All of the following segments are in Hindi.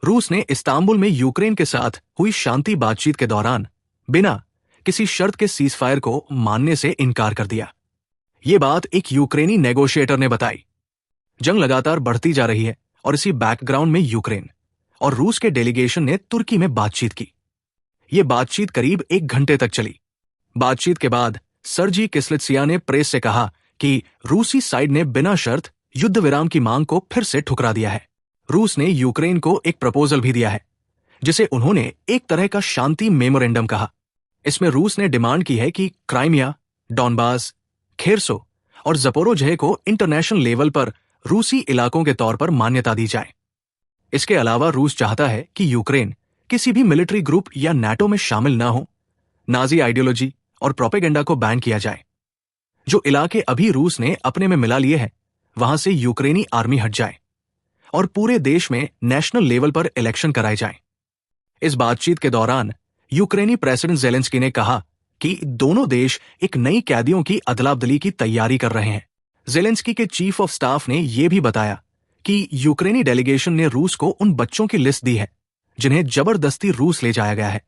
रूस ने इस्तांबुल में यूक्रेन के साथ हुई शांति बातचीत के दौरान बिना किसी शर्त के सीजफायर को मानने से इनकार कर दिया। ये बात एक यूक्रेनी नेगोशिएटर ने बताई। जंग लगातार बढ़ती जा रही है और इसी बैकग्राउंड में यूक्रेन और रूस के डेलीगेशन ने तुर्की में बातचीत की। ये बातचीत करीब 1 घंटे तक चली। बातचीत के बाद सर्जी किस्लित्सिया ने प्रेस से कहा कि रूसी साइड ने बिना शर्त युद्ध विराम की मांग को फिर से ठुकरा दिया है। रूस ने यूक्रेन को एक प्रपोजल भी दिया है, जिसे उन्होंने एक तरह का शांति मेमोरेंडम कहा। इसमें रूस ने डिमांड की है कि क्राइमिया, डॉनबास, खेरसो और ज़पोरोझे को इंटरनेशनल लेवल पर रूसी इलाकों के तौर पर मान्यता दी जाए। इसके अलावा रूस चाहता है कि यूक्रेन किसी भी मिलिट्री ग्रुप या नाटो में शामिल ना हो, नाजी आइडियोलॉजी और प्रोपेगेंडा को बैन किया जाए। जो इलाके अभी रूस ने अपने में मिला लिए हैं, वहां से यूक्रेनी आर्मी हट जाए और पूरे देश में नेशनल लेवल पर इलेक्शन कराए जाएं। इस बातचीत के दौरान यूक्रेनी प्रेसिडेंट ज़ेलेंस्की ने कहा कि दोनों देश एक नई कैदियों की अदला-बदली की तैयारी कर रहे हैं। ज़ेलेंस्की के चीफ ऑफ स्टाफ ने यह भी बताया कि यूक्रेनी डेलीगेशन ने रूस को उन बच्चों की लिस्ट दी है जिन्हें जबरदस्ती रूस ले जाया गया है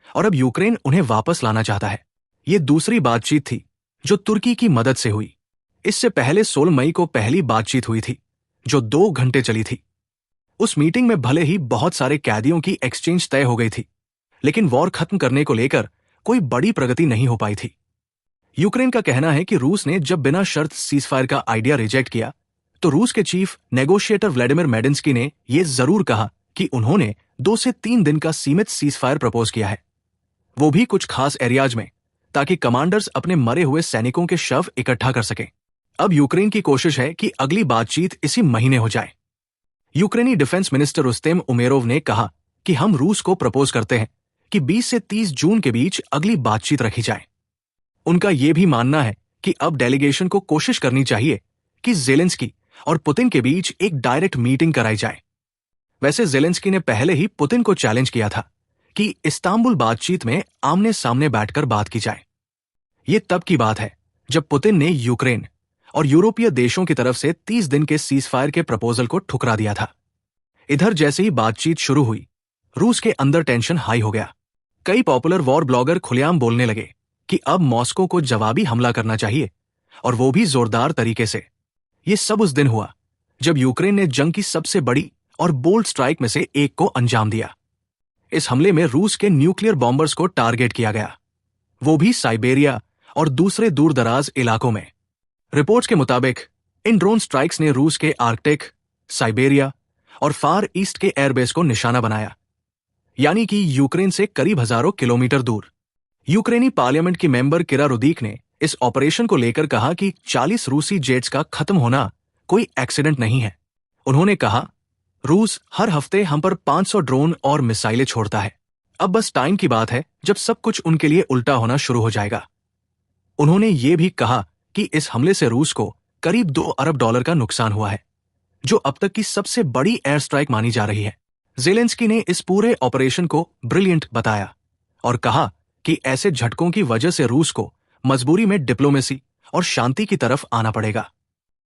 और अब यूक्रेन उन्हें वापस लाना चाहता है। ये दूसरी बातचीत थी जो तुर्की की मदद से हुई। इससे पहले 16 मई को पहली बातचीत हुई थी जो 2 घंटे चली थी। उस मीटिंग में भले ही बहुत सारे कैदियों की एक्सचेंज तय हो गई थी, लेकिन वॉर खत्म करने को लेकर कोई बड़ी प्रगति नहीं हो पाई थी। यूक्रेन का कहना है कि रूस ने जब बिना शर्त सीजफायर का आइडिया रिजेक्ट किया तो रूस के चीफ नेगोशिएटर व्लादिमीर मेडिंस्की ने यह जरूर कहा कि उन्होंने 2 से 3 दिन का सीमित सीजफायर प्रपोज किया है, वो भी कुछ खास एरियाज में, ताकि कमांडर्स अपने मरे हुए सैनिकों के शव इकट्ठा कर सकें। अब यूक्रेन की कोशिश है कि अगली बातचीत इसी महीने हो जाए। यूक्रेनी डिफेंस मिनिस्टर रुस्तेम उमेरोव ने कहा कि हम रूस को प्रपोज करते हैं कि 20 से 30 जून के बीच अगली बातचीत रखी जाए। उनका यह भी मानना है कि अब डेलीगेशन को कोशिश करनी चाहिए कि ज़ेलेंस्की और पुतिन के बीच एक डायरेक्ट मीटिंग कराई जाए। वैसे ज़ेलेंस्की ने पहले ही पुतिन को चैलेंज किया था कि इस्तांबुल बातचीत में आमने सामने बैठकर बात की जाए। यह तब की बात है जब पुतिन ने यूक्रेन और यूरोपीय देशों की तरफ से 30 दिन के सीजफायर के प्रपोजल को ठुकरा दिया था। इधर जैसे ही बातचीत शुरू हुई, रूस के अंदर टेंशन हाई हो गया। कई पॉपुलर वॉर ब्लॉगर खुलेआम बोलने लगे कि अब मॉस्को को जवाबी हमला करना चाहिए, और वो भी जोरदार तरीके से। ये सब उस दिन हुआ जब यूक्रेन ने जंग की सबसे बड़ी और बोल्ड स्ट्राइक में से एक को अंजाम दिया। इस हमले में रूस के न्यूक्लियर बॉम्बर्स को टारगेट किया गया, वो भी साइबेरिया और दूसरे दूर दराज इलाकों में। रिपोर्ट्स के मुताबिक इन ड्रोन स्ट्राइक्स ने रूस के आर्कटिक, साइबेरिया और फार ईस्ट के एयरबेस को निशाना बनाया, यानी कि यूक्रेन से करीब हजारों किलोमीटर दूर। यूक्रेनी पार्लियामेंट की मेंबर किरा रुदीक ने इस ऑपरेशन को लेकर कहा कि 40 रूसी जेट्स का खत्म होना कोई एक्सीडेंट नहीं है। उन्होंने कहा, रूस हर हफ्ते हम पर 500 ड्रोन और मिसाइलें छोड़ता है। अब बस टाइम की बात है जब सब कुछ उनके लिए उल्टा होना शुरू हो जाएगा। उन्होंने ये भी कहा कि इस हमले से रूस को करीब $2 अरब का नुकसान हुआ है, जो अब तक की सबसे बड़ी एयर स्ट्राइक मानी जा रही है। ज़ेलेंस्की ने इस पूरे ऑपरेशन को ब्रिलियंट बताया और कहा कि ऐसे झटकों की वजह से रूस को मजबूरी में डिप्लोमेसी और शांति की तरफ आना पड़ेगा।